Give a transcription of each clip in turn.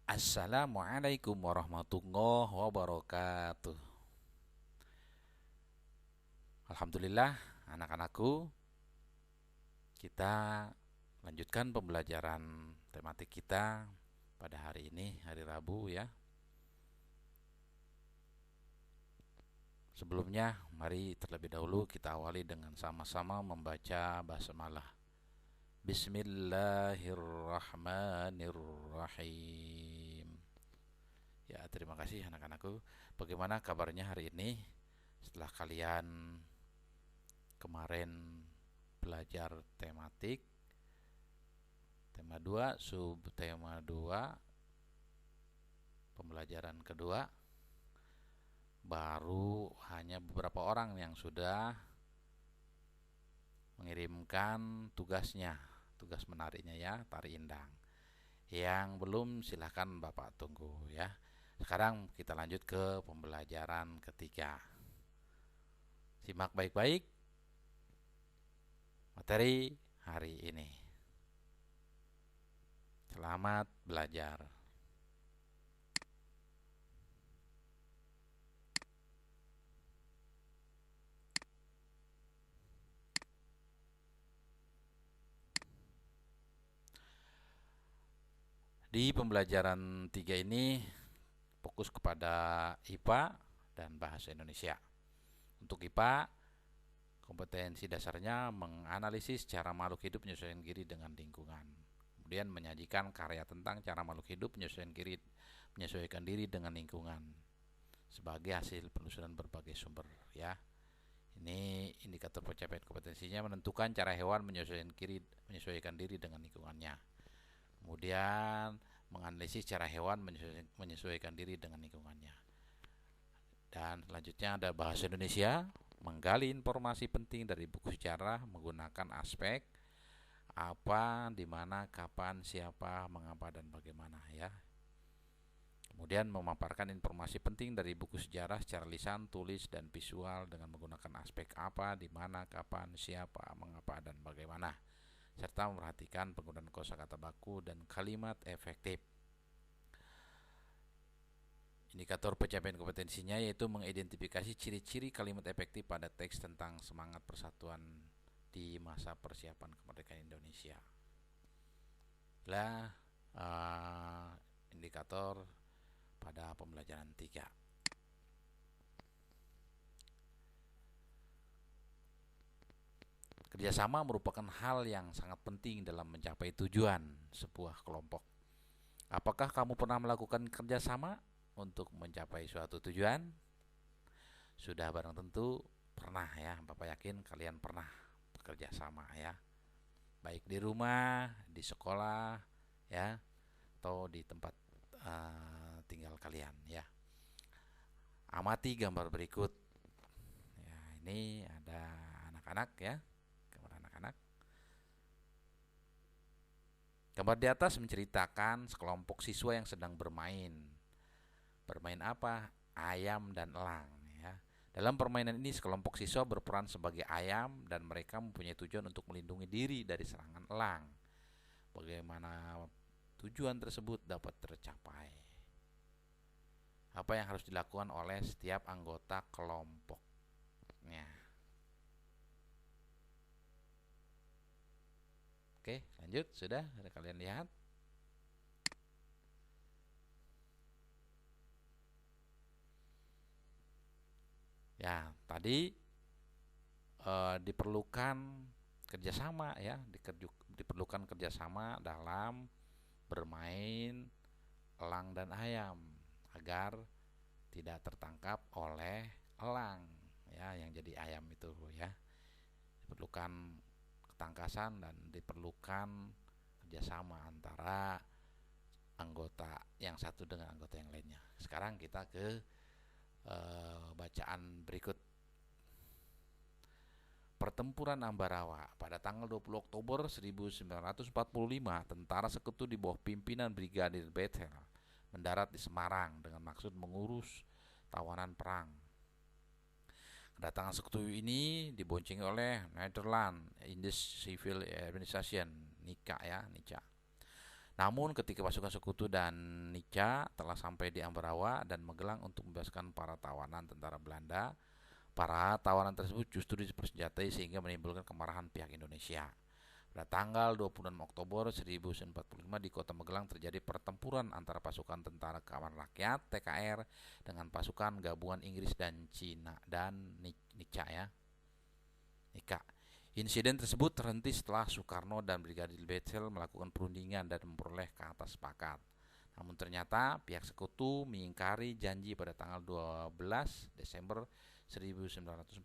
Assalamualaikum warahmatullahi wabarakatuh. Alhamdulillah, anak-anakku, kita lanjutkan pembelajaran tematik kita pada hari ini, hari Rabu ya. Sebelumnya, mari terlebih dahulu kita awali dengan sama-sama membaca basmalah. Bismillahirrahmanirrahim. Ya, terima kasih anak-anakku. Bagaimana kabarnya hari ini? Setelah kalian kemarin belajar tematik tema 2, subtema 2, pembelajaran kedua, baru hanya beberapa orang yang sudah mengirimkan tugasnya, tugas menariknya ya, tari indang. Yang belum silahkan Bapak tunggu ya. Sekarang kita lanjut ke pembelajaran ketiga. Simak baik-baik materi hari ini. Selamat belajar. Di pembelajaran 3 ini fokus kepada IPA dan bahasa Indonesia. Untuk IPA, kompetensi dasarnya menganalisis cara makhluk hidup menyesuaikan diri dengan lingkungan. Kemudian menyajikan karya tentang cara makhluk hidup menyesuaikan diri dengan lingkungan sebagai hasil penelusuran berbagai sumber ya. Ini indikator pencapaian kompetensinya menentukan cara hewan menyesuaikan diri dengan lingkungannya. Kemudian menganalisis cara hewan menyesuaikan diri dengan lingkungannya. Dan selanjutnya ada bahasa Indonesia, menggali informasi penting dari buku sejarah menggunakan aspek apa, di mana, kapan, siapa, mengapa, dan bagaimana ya. Kemudian memaparkan informasi penting dari buku sejarah secara lisan, tulis, dan visual dengan menggunakan aspek apa, di mana, kapan, siapa, mengapa, dan bagaimana, serta memperhatikan penggunaan kosakata baku dan kalimat efektif. Indikator pencapaian kompetensinya yaitu mengidentifikasi ciri-ciri kalimat efektif pada teks tentang semangat persatuan di masa persiapan kemerdekaan Indonesia. Inilah indikator pada pembelajaran 3. Kerjasama merupakan hal yang sangat penting dalam mencapai tujuan sebuah kelompok. Apakah kamu pernah melakukan kerjasama untuk mencapai suatu tujuan? Sudah barang tentu pernah ya, Bapak yakin kalian pernah bekerja sama ya. Baik di rumah, di sekolah ya, atau di tempat tinggal kalian ya. Amati gambar berikut. Ya, ini ada anak-anak ya. Gambar anak-anak. Gambar di atas menceritakan sekelompok siswa yang sedang bermain. Bermain apa? Ayam dan elang ya. Dalam permainan ini sekelompok siswa berperan sebagai ayam dan mereka mempunyai tujuan untuk melindungi diri dari serangan elang. Bagaimana tujuan tersebut dapat tercapai? Apa yang harus dilakukan oleh setiap anggota kelompoknya? Oke, lanjut. Sudah ada kalian lihat? Ya, tadi diperlukan kerjasama ya, diperlukan kerjasama dalam bermain elang dan ayam agar tidak tertangkap oleh elang ya yang jadi ayam itu ya. Diperlukan ketangkasan dan diperlukan kerjasama antara anggota yang satu dengan anggota yang lainnya. Sekarang kita ke bacaan berikut. Pertempuran Ambarawa pada tanggal 20 Oktober 1945, tentara sekutu di bawah pimpinan Brigadir Bethel mendarat di Semarang dengan maksud mengurus tawanan perang. Kedatangan sekutu ini diboncengi oleh Netherlands Indisch Civil Administration (NICA) ya, NICA. Namun ketika pasukan sekutu dan Nica telah sampai di Ambarawa dan Magelang untuk membebaskan para tawanan tentara Belanda, para tawanan tersebut justru dipersenjatai sehingga menimbulkan kemarahan pihak Indonesia. Pada tanggal 26 Oktober 1945 di Kota Magelang terjadi pertempuran antara pasukan Tentara Keamanan Rakyat (TKR) dengan pasukan gabungan Inggris dan Cina dan Nica ya. Nika. Insiden tersebut terhenti setelah Soekarno dan Brigadir Bethel melakukan perundingan dan memperoleh kata sepakat. Namun ternyata pihak sekutu mengingkari janji pada tanggal 12 Desember 1945.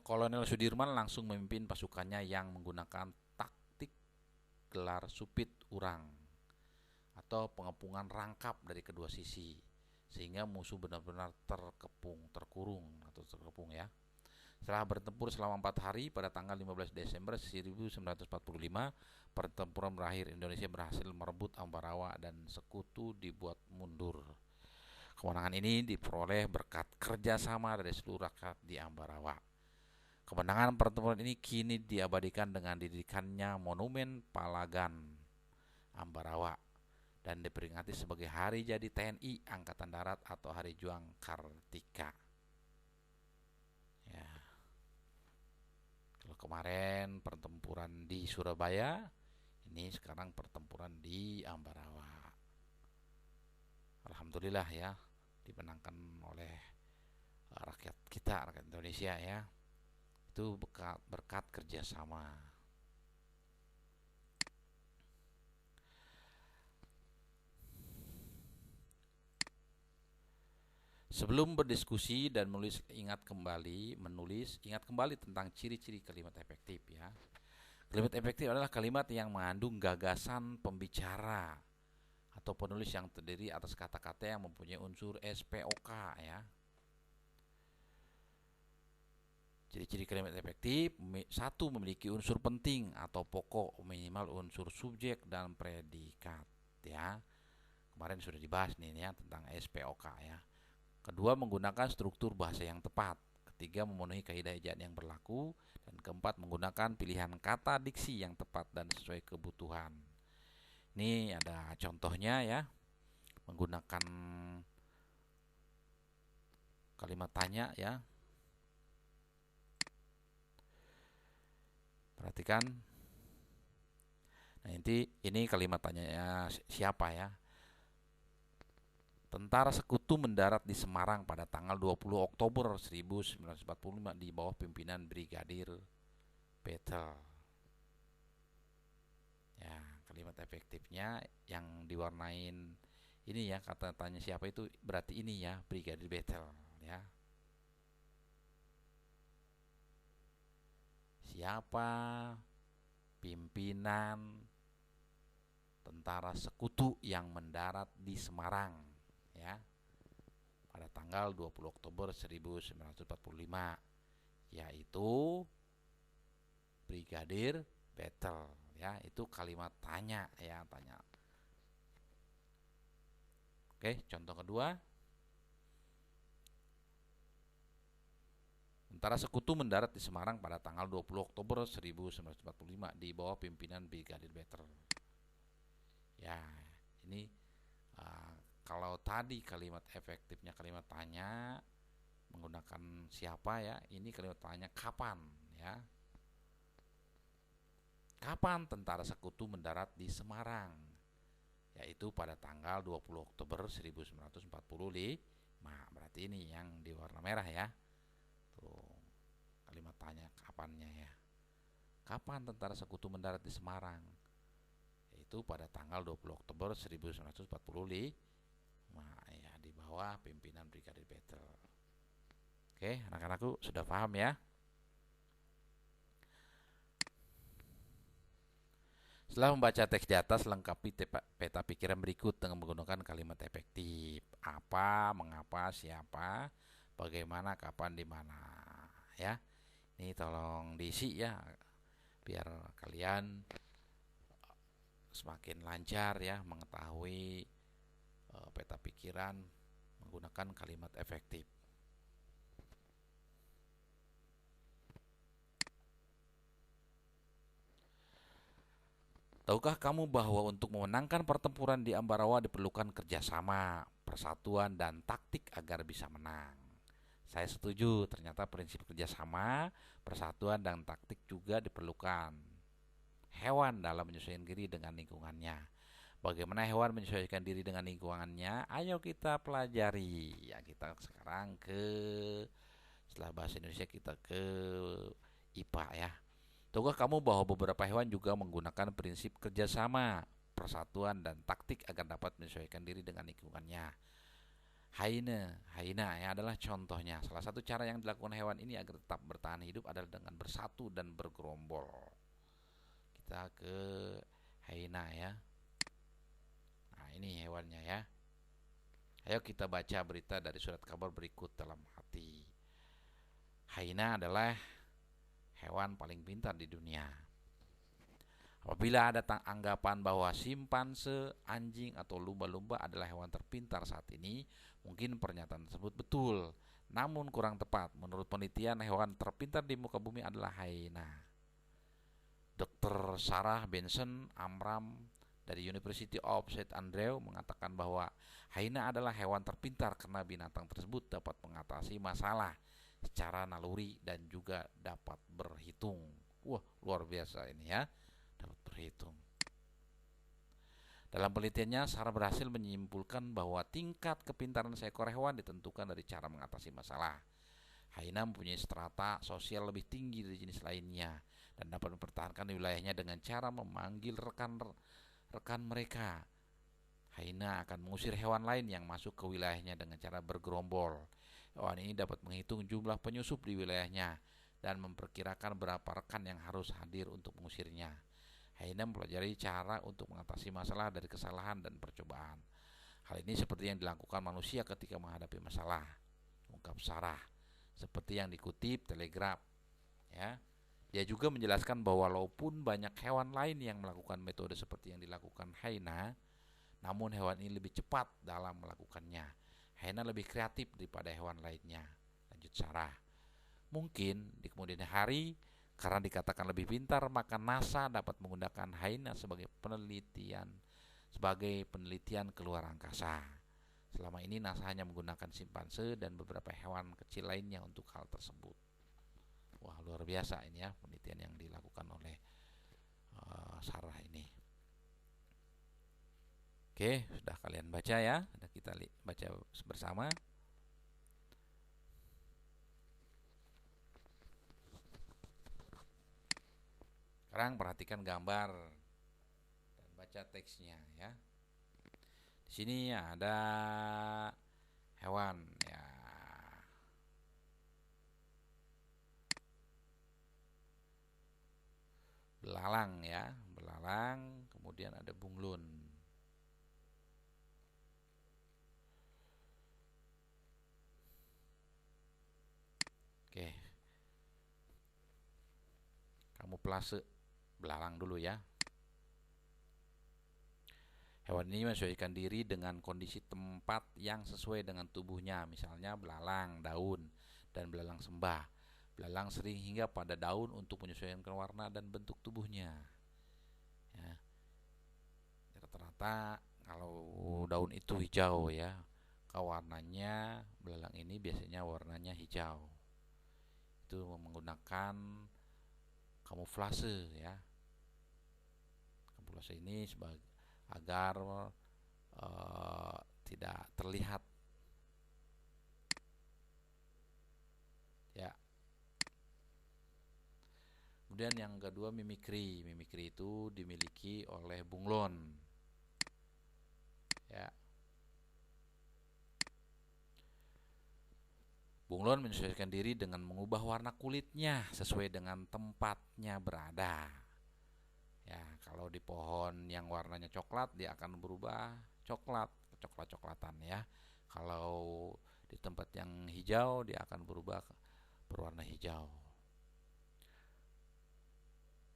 Kolonel Sudirman langsung memimpin pasukannya yang menggunakan taktik gelar supit urang atau pengepungan rangkap dari kedua sisi sehingga musuh benar-benar terkurung ya. Setelah bertempur selama 4 hari pada tanggal 15 Desember 1945, pertempuran berakhir. Indonesia berhasil merebut Ambarawa dan sekutu dibuat mundur. Kemenangan ini diperoleh berkat kerjasama dari seluruh rakyat di Ambarawa. Kemenangan pertempuran ini kini diabadikan dengan didirikannya Monumen Palagan Ambarawa dan diperingati sebagai Hari Jadi TNI Angkatan Darat atau Hari Juang Kartika. Ya. Kalau kemarin pertempuran di Surabaya, ini sekarang pertempuran di Ambarawa. Alhamdulillah ya, dimenangkan oleh rakyat kita, rakyat Indonesia ya. Itu berkat kerjasama. Sebelum berdiskusi dan menulis ingat kembali tentang ciri-ciri kalimat efektif ya. Kalimat efektif adalah kalimat yang mengandung gagasan pembicara atau penulis yang terdiri atas kata-kata yang mempunyai unsur SPOK ya. Ciri-ciri kalimat efektif: 1. Memiliki unsur penting atau pokok, minimal unsur subjek dan predikat ya. Kemarin sudah dibahas nih ya tentang SPOK ya. Kedua, menggunakan struktur bahasa yang tepat. Ketiga, memenuhi kaidah ejaan yang berlaku. Dan keempat, menggunakan pilihan kata diksi yang tepat dan sesuai kebutuhan. Ini ada contohnya ya. Menggunakan kalimat tanya ya. Perhatikan. Nah, ini kalimat tanya siapa ya? Tentara sekutu mendarat di Semarang pada tanggal 20 Oktober 1945 di bawah pimpinan Brigadir Bethel. Ya, kalimat efektifnya yang diwarnain ini ya, kata tanya siapa itu berarti ini ya, Brigadir Bethel ya. Siapa pimpinan tentara sekutu yang mendarat di Semarang ya pada tanggal 20 Oktober 1945, yaitu Brigadir Bethel ya. Itu kalimat tanya ya, tanya. Oke, contoh kedua. Tentara sekutu mendarat di Semarang pada tanggal 20 Oktober 1945 di bawah pimpinan Brigadir Bethel. Ya, ini kalau tadi kalimat efektifnya kalimat tanya menggunakan siapa ya, ini kalimat tanya kapan ya. Kapan tentara sekutu mendarat di Semarang? Yaitu pada tanggal 20 Oktober 1945. Berarti ini yang di warna merah ya. Tuh, kalimat tanya kapannya ya. Kapan tentara sekutu mendarat di Semarang? Yaitu pada tanggal 20 Oktober 1945. Ya, di bawah pimpinan Brigadir Bethel. Oke, anak-anakku sudah paham ya? Setelah membaca teks di atas, lengkapi peta pikiran berikut dengan menggunakan kalimat efektif. Apa, mengapa, siapa, bagaimana, kapan, di mana ya. Ini tolong diisi ya biar kalian semakin lancar ya mengetahui peta pikiran menggunakan kalimat efektif. Tahukah kamu bahwa untuk memenangkan pertempuran di Ambarawa diperlukan kerjasama, persatuan, dan taktik agar bisa menang? Saya setuju, ternyata prinsip kerjasama, persatuan, dan taktik juga diperlukan. Hewan dalam menyesuaikan diri dengan lingkungannya. Bagaimana hewan menyesuaikan diri dengan lingkungannya? Ayo kita pelajari. Ya, kita sekarang setelah bahasa Indonesia kita ke IPA ya. Tahukah kamu bahwa beberapa hewan juga menggunakan prinsip kerjasama, persatuan, dan taktik agar dapat menyesuaikan diri dengan lingkungannya? Haina ya adalah contohnya. Salah satu cara yang dilakukan hewan ini agar tetap bertahan hidup adalah dengan bersatu dan bergerombol. Kita ke haina ya. Nah, ini hewannya ya. Ayo kita baca berita dari surat kabar berikut dalam hati. Haina adalah hewan paling pintar di dunia. Apabila ada anggapan bahwa simpanse, anjing, atau lumba-lumba adalah hewan terpintar saat ini, mungkin pernyataan tersebut betul. Namun kurang tepat. Menurut penelitian, hewan terpintar di muka bumi adalah haina. Dr. Sarah Benson Amram dari University of St. Andrew mengatakan bahwa haina adalah hewan terpintar karena binatang tersebut dapat mengatasi masalah secara naluri dan juga dapat berhitung. Wah, luar biasa ini ya. Dapat berhitung. Dalam penelitiannya, Sarah berhasil menyimpulkan bahwa tingkat kepintaran seekor hewan ditentukan dari cara mengatasi masalah. Haina mempunyai strata sosial lebih tinggi dari jenis lainnya dan dapat mempertahankan wilayahnya dengan cara memanggil rekan-rekan mereka. Haina akan mengusir hewan lain yang masuk ke wilayahnya dengan cara bergerombol. Hewan ini dapat menghitung jumlah penyusup di wilayahnya dan memperkirakan berapa rekan yang harus hadir untuk mengusirnya. Haina mempelajari cara untuk mengatasi masalah dari kesalahan dan percobaan. Hal ini seperti yang dilakukan manusia ketika menghadapi masalah, ungkap Sarah, seperti yang dikutip Telegraph. Ya, dia juga menjelaskan bahwa walaupun banyak hewan lain yang melakukan metode seperti yang dilakukan haina, namun hewan ini lebih cepat dalam melakukannya. Haina lebih kreatif daripada hewan lainnya, lanjut Sarah. Mungkin di kemudian hari, karena dikatakan lebih pintar, maka NASA dapat menggunakan haina sebagai penelitian keluar angkasa. Selama ini NASA hanya menggunakan simpanse dan beberapa hewan kecil lainnya untuk hal tersebut. Wah, luar biasa ini ya penelitian yang dilakukan oleh Sarah ini. Oke, sudah kalian baca ya, sudah kita baca bersama. Sekarang perhatikan gambar dan baca teksnya ya. Di sini ada hewan ya. Belalang ya, belalang, kemudian ada bunglon. Oke. Kamu plase belalang dulu ya. Hewan ini menyesuaikan diri dengan kondisi tempat yang sesuai dengan tubuhnya, misalnya belalang daun dan belalang sembah. Belalang sering hingga pada daun untuk menyesuaikan warna dan bentuk tubuhnya. Ya. Rata-rata kalau daun itu hijau ya, warnanya belalang ini biasanya warnanya hijau. Itu menggunakan kamuflase ya. Kamuflase ini agar tidak terlihat ya. Kemudian yang kedua mimikri. Mimikri itu dimiliki oleh bunglon ya. Bunglon menyesuaikan diri dengan mengubah warna kulitnya sesuai dengan tempatnya berada. Ya, kalau di pohon yang warnanya coklat dia akan berubah coklat-coklatan ya. Kalau di tempat yang hijau dia akan berubah berwarna hijau.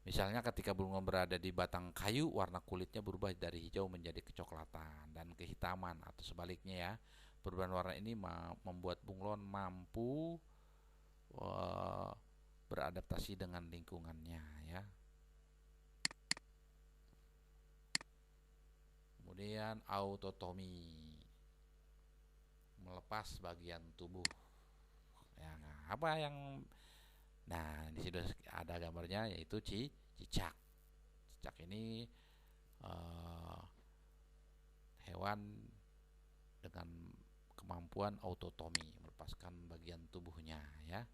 Misalnya ketika bunglon berada di batang kayu, warna kulitnya berubah dari hijau menjadi kecoklatan dan kehitaman atau sebaliknya ya. Perubahan warna ini membuat bunglon mampu beradaptasi dengan lingkungannya ya. Kemudian autotomi, melepas bagian tubuh. Ya, apa yang di situ ada gambarnya, yaitu cicak. Cicak ini uh, hewan dengan kemampuan autotomi, melepaskan bagian tubuhnya ya,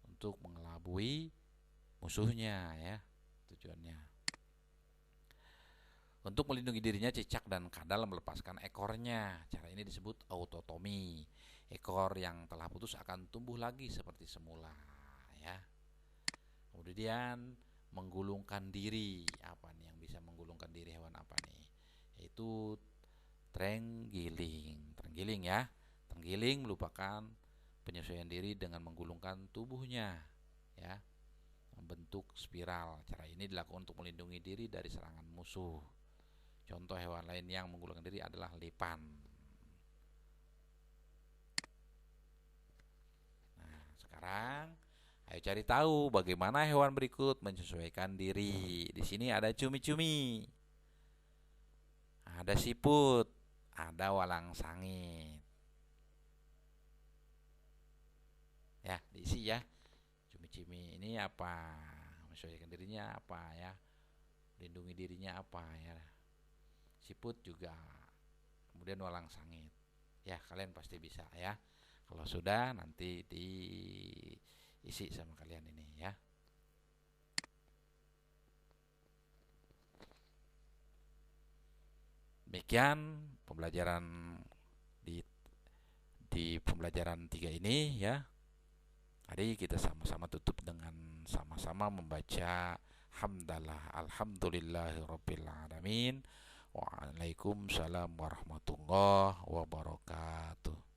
untuk mengelabui musuhnya ya, tujuannya. Untuk melindungi dirinya, cicak dan kadal melepaskan ekornya. Cara ini disebut autotomi. Ekor yang telah putus akan tumbuh lagi seperti semula ya. Kemudian menggulungkan diri. Apa nih yang bisa menggulungkan diri, hewan apa nih? Yaitu terenggiling. Terenggiling ya. Terenggiling merupakan penyesuaian diri dengan menggulungkan tubuhnya ya, membentuk spiral. Cara ini dilakukan untuk melindungi diri dari serangan musuh. Contoh hewan lain yang menggulungkan diri adalah lepan. Nah, sekarang ayo cari tahu bagaimana hewan berikut menyesuaikan diri. Di sini ada cumi-cumi, ada siput, ada walang sangit. Ya, diisi ya. Cumi-cumi ini apa? Menyesuaikan dirinya apa ya? Melindungi dirinya apa ya? Siput juga. Kemudian walang sangit. Ya, kalian pasti bisa ya. Kalau sudah, nanti diisi sama kalian ini ya. Demikian pembelajaran di pembelajaran 3 ini ya. Mari kita sama-sama tutup dengan sama-sama membaca hamdalah alhamdulillahirabbil alamin. Waalaikumsalam warahmatullahi wabarakatuh.